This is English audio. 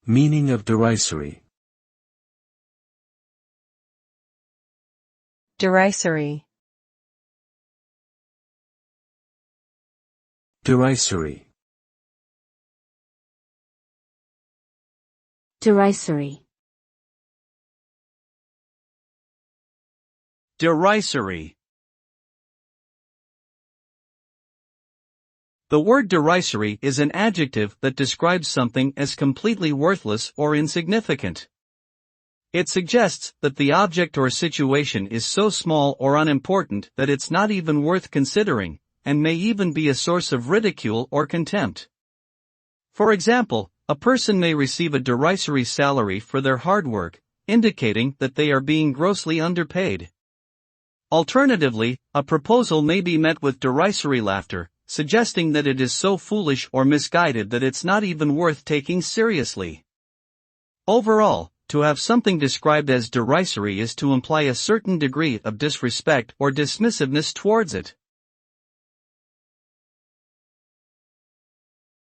Meaning of derisory. Derisory. Derisory. Derisory. Derisory. The word derisory is an adjective that describes something as completely worthless or insignificant. It suggests that the object or situation is so small or unimportant that it's not even worth considering, and may even be a source of ridicule or contempt. For example, a person may receive a derisory salary for their hard work, indicating that they are being grossly underpaid. Alternatively, a proposal may be met with derisory laughter, suggesting that it is so foolish or misguided that it's not even worth taking seriously. Overall, to have something described as derisory is to imply a certain degree of disrespect or dismissiveness towards it.